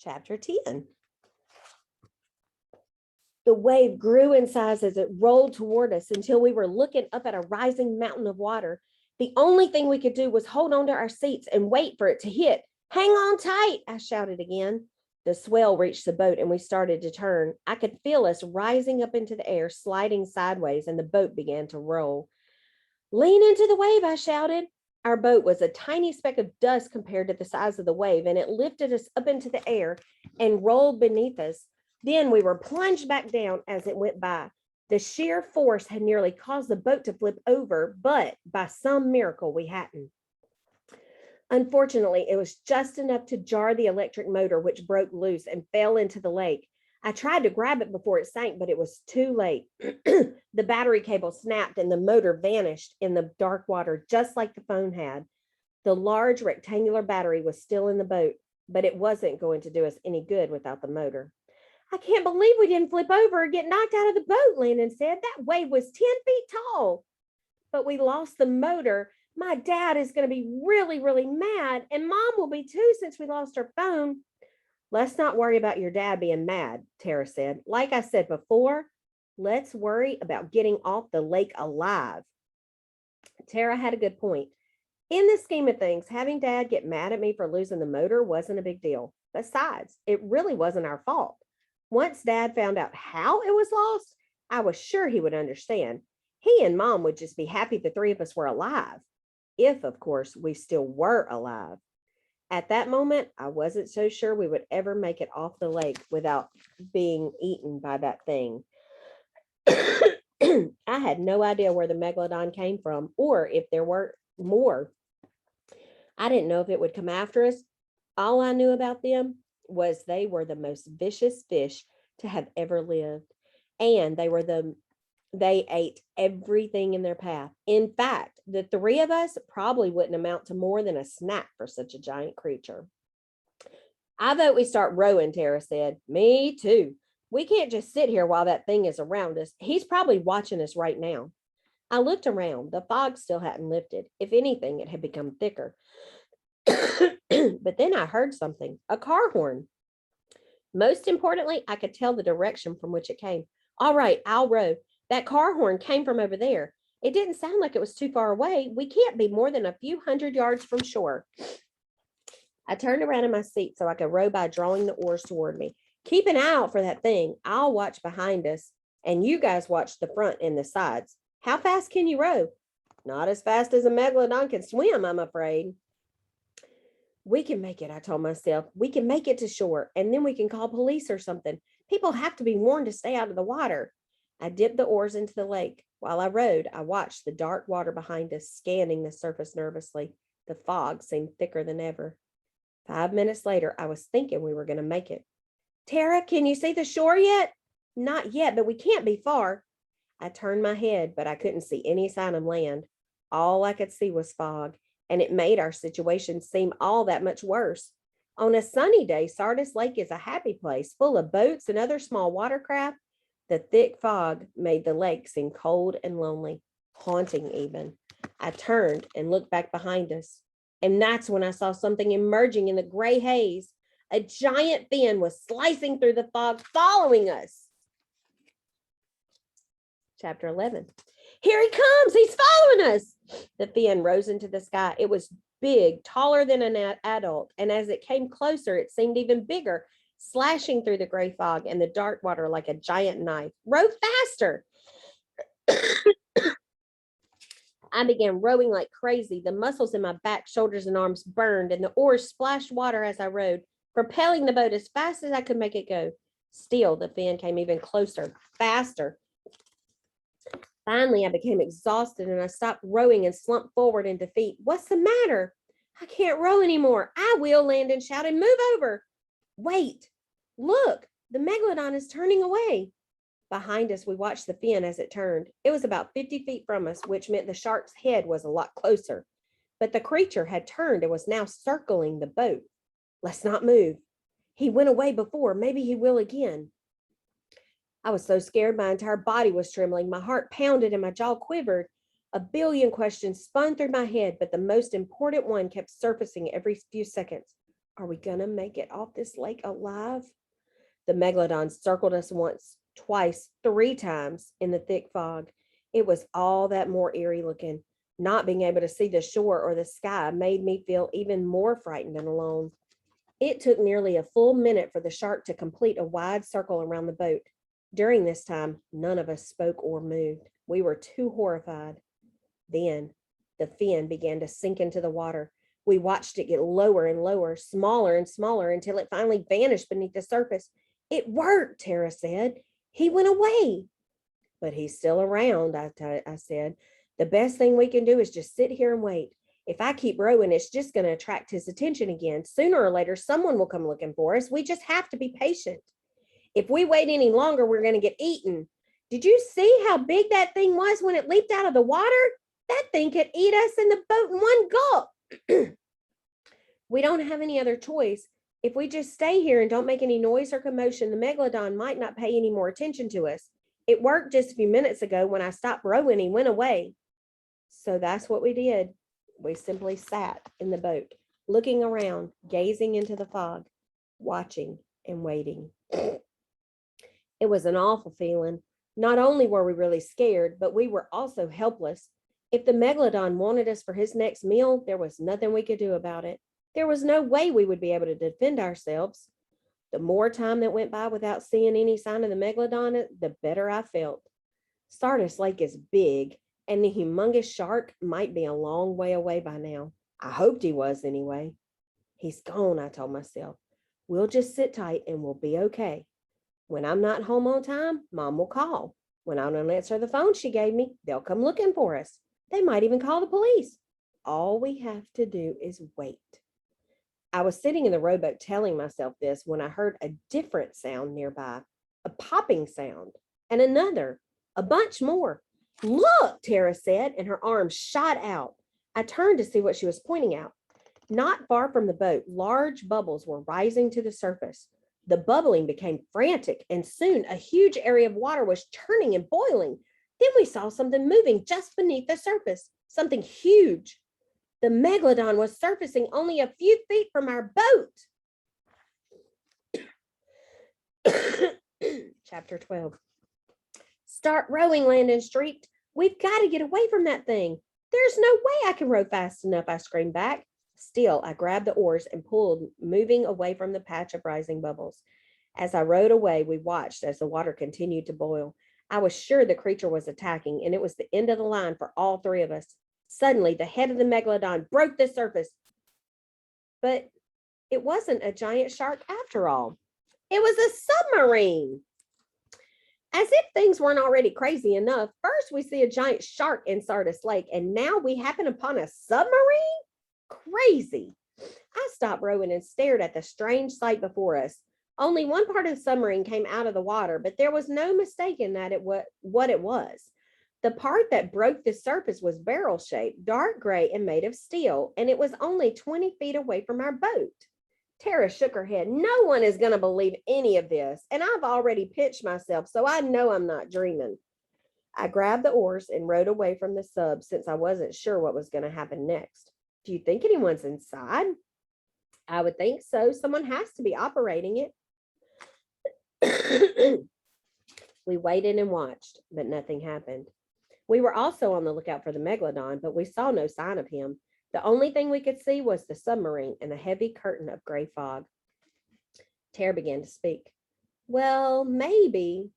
Chapter 10. The wave grew in size as it rolled toward us until we were looking up at a rising mountain of water. The only thing we could do was hold on to our seats and wait for it to hit. Hang on tight, I shouted again. The swell reached the boat and we started to turn. I could feel us rising up into the air, sliding sideways, and the boat began to roll. Lean into the wave, I shouted. Our boat was a tiny speck of dust compared to the size of the wave, and it lifted us up into the air and rolled beneath us. Then we were plunged back down as it went by. The sheer force had nearly caused the boat to flip over, but by some miracle we hadn't. Unfortunately, it was just enough to jar the electric motor, which broke loose and fell into the lake. I tried to grab it before it sank, but it was too late. The battery cable snapped and the motor vanished in the dark water, just like the phone had. The large rectangular battery was still in the boat, but it wasn't going to do us any good without the motor. I can't believe we didn't flip over or get knocked out of the boat, Landon said. That wave was 10 feet tall. But we lost the motor. My dad is going to be really, really mad, and Mom will be too since we lost our phone. Let's not worry about your dad being mad, Tara said. Like I said before, let's worry about getting off the lake alive. Tara had a good point. In the scheme of things, having Dad get mad at me for losing the motor wasn't a big deal. Besides, it really wasn't our fault. Once Dad found out how it was lost, I was sure he would understand. He and Mom would just be happy the three of us were alive. If, of course, we still were alive. At that moment, I wasn't so sure we would ever make it off the lake without being eaten by that thing. I had no idea where the Megalodon came from or if there were more. I didn't know if it would come after us. All I knew about them was they were the most vicious fish to have ever lived. And they ate everything in their path. In fact, the three of us probably wouldn't amount to more than a snack for such a giant creature. I vote we start rowing, Tara said. Me too. We can't just sit here while that thing is around us. He's probably watching us right now. I looked around. The fog still hadn't lifted. If anything, it had become thicker. But then I heard something, a car horn. Most importantly, I could tell the direction from which it came. All right, I'll row. That car horn came from over there. It didn't sound like it was too far away. We can't be more than a few hundred yards from shore. I turned around in my seat so I could row by drawing the oars toward me. Keep an eye out for that thing. I'll watch behind us, and you guys watch the front and the sides. How fast can you row? Not as fast as a Megalodon can swim, I'm afraid. We can make it, I told myself. We can make it to shore, and then we can call police or something. People have to be warned to stay out of the water. I dipped the oars into the lake. While I rowed, I watched the dark water behind us, scanning the surface nervously. The fog seemed thicker than ever. 5 minutes later, I was thinking we were going to make it. Tara, can you see the shore yet? Not yet, but we can't be far. I turned my head, but I couldn't see any sign of land. All I could see was fog, and it made our situation seem all that much worse. On a sunny day, Sardis Lake is a happy place, full of boats and other small watercraft. The thick fog made the lake seem cold and lonely, haunting even. I turned and looked back behind us, and that's when I saw something emerging in the gray haze. A giant fin was slicing through the fog, following us. Chapter 11. Here he comes. He's following us. The fin rose into the sky. It was big, taller than an adult, and as it came closer, it seemed even bigger, slashing through the gray fog and the dark water like a giant knife. Row faster. I began rowing like crazy. The muscles in my back, shoulders, and arms burned, and the oars splashed water as I rowed, propelling the boat as fast as I could make it go. Still, the fin came even closer, faster. Finally, I became exhausted, and I stopped rowing and slumped forward in defeat. What's the matter? I can't row anymore. I will, Landon shouted. Move over. Wait, look, the Megalodon is turning away. Behind us, we watched the fin as it turned. It was about 50 feet from us, which meant the shark's head was a lot closer. But the creature had turned and was now circling the boat. Let's not move. He went away before. Maybe he will again. I was so scared my entire body was trembling. My heart pounded and my jaw quivered. A billion questions spun through my head, but the most important one kept surfacing every few seconds. Are we going to make it off this lake alive? The Megalodon circled us once, twice, three times in the thick fog. It was all that more eerie looking. Not being able to see the shore or the sky made me feel even more frightened and alone. It took nearly a full minute for the shark to complete a wide circle around the boat. During this time, none of us spoke or moved. We were too horrified. Then the fin began to sink into the water. We watched it get lower and lower, smaller and smaller, until it finally vanished beneath the surface. It worked, Tara said. He went away. But he's still around, I said. The best thing we can do is just sit here and wait. If I keep rowing, it's just going to attract his attention again. Sooner or later, someone will come looking for us. We just have to be patient. If we wait any longer, we're going to get eaten. Did you see how big that thing was when it leaped out of the water? That thing could eat us in the boat in one gulp. We don't have any other choice. If we just stay here and don't make any noise or commotion, the Megalodon might not pay any more attention to us. It worked just a few minutes ago. When I stopped rowing, he went away. So that's what we did. We simply sat in the boat, looking around, gazing into the fog, watching and waiting. It was an awful feeling. Not only were we really scared, but we were also helpless. If the Megalodon wanted us for his next meal, there was nothing we could do about it. There was no way we would be able to defend ourselves. The more time that went by without seeing any sign of the Megalodon, the better I felt. Stardust Lake is big, and the humongous shark might be a long way away by now. I hoped he was anyway. He's gone, I told myself. We'll just sit tight and we'll be okay. When I'm not home on time, Mom will call. When I don't answer the phone she gave me, they'll come looking for us. They might even call the police. All we have to do is wait. I was sitting in the rowboat telling myself this when I heard a different sound nearby, a popping sound, and another, a bunch more. Look, Tara said, and her arms shot out. I turned to see what she was pointing out. Not far from the boat, large bubbles were rising to the surface. The bubbling became frantic, and soon a huge area of water was churning and boiling. Then we saw something moving just beneath the surface, something huge. The Megalodon was surfacing only a few feet from our boat. Chapter 12. Start rowing, Landon shrieked. We've got to get away from that thing. There's no way I can row fast enough, I screamed back. Still, I grabbed the oars and pulled, moving away from the patch of rising bubbles. As I rowed away, we watched as the water continued to boil. I was sure the creature was attacking, and it was the end of the line for all three of us. Suddenly, the head of the Megalodon broke the surface. But it wasn't a giant shark after all. It was a submarine. As if things weren't already crazy enough, first we see a giant shark in Stardust Lake, and now we happen upon a submarine? Crazy. I stopped rowing and stared at the strange sight before us. Only one part of the submarine came out of the water, but there was no mistaking that what it was. The part that broke the surface was barrel-shaped, dark gray, and made of steel, and it was only 20 feet away from our boat. Tara shook her head. No one is going to believe any of this, and I've already pitched myself, so I know I'm not dreaming. I grabbed the oars and rowed away from the sub since I wasn't sure what was going to happen next. Do you think anyone's inside? I would think so. Someone has to be operating it. We waited and watched, but nothing happened. We were also on the lookout for the Megalodon, but we saw no sign of him. The only thing we could see was the submarine and a heavy curtain of gray fog. Tara began to speak. Well, maybe.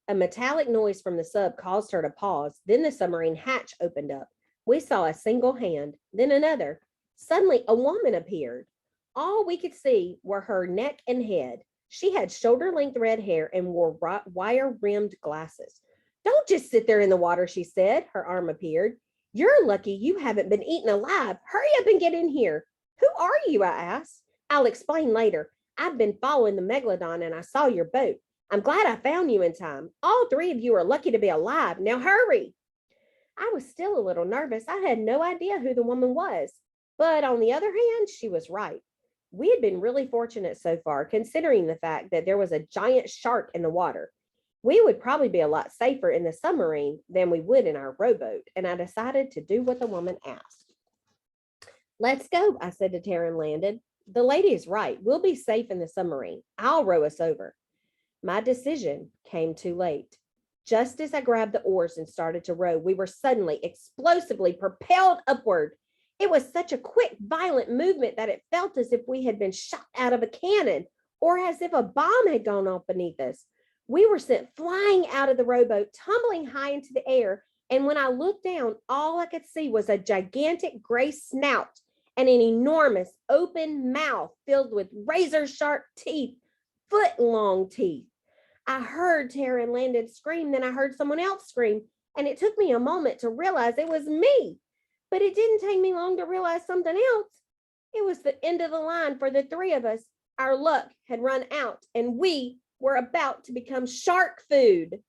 A metallic noise from the sub caused her to pause. Then the submarine hatch opened up. We saw a single hand, then another. Suddenly, a woman appeared. All we could see were her neck and head. She had shoulder-length red hair and wore wire-rimmed glasses. Don't just sit there in the water, she said. Her arm appeared. You're lucky you haven't been eaten alive. Hurry up and get in here. Who are you? I asked. I'll explain later. I've been following the Megalodon and I saw your boat. I'm glad I found you in time. All three of you are lucky to be alive. Now hurry. I was still a little nervous. I had no idea who the woman was. But on the other hand, she was right. We had been really fortunate so far, considering the fact that there was a giant shark in the water. We would probably be a lot safer in the submarine than we would in our rowboat, and I decided to do what the woman asked. Let's go, I said to Tara and Landon. The lady is right. We'll be safe in the submarine. I'll row us over. My decision came too late. Just as I grabbed the oars and started to row, we were suddenly explosively propelled upward. It was such a quick, violent movement that it felt as if we had been shot out of a cannon or as if a bomb had gone off beneath us. We were sent flying out of the rowboat, tumbling high into the air. And when I looked down, all I could see was a gigantic gray snout and an enormous open mouth filled with razor sharp teeth, foot long teeth. I heard Tara and Landon scream, then I heard someone else scream, and it took me a moment to realize it was me. But it didn't take me long to realize something else. It was the end of the line for the three of us. Our luck had run out, and we were about to become shark food.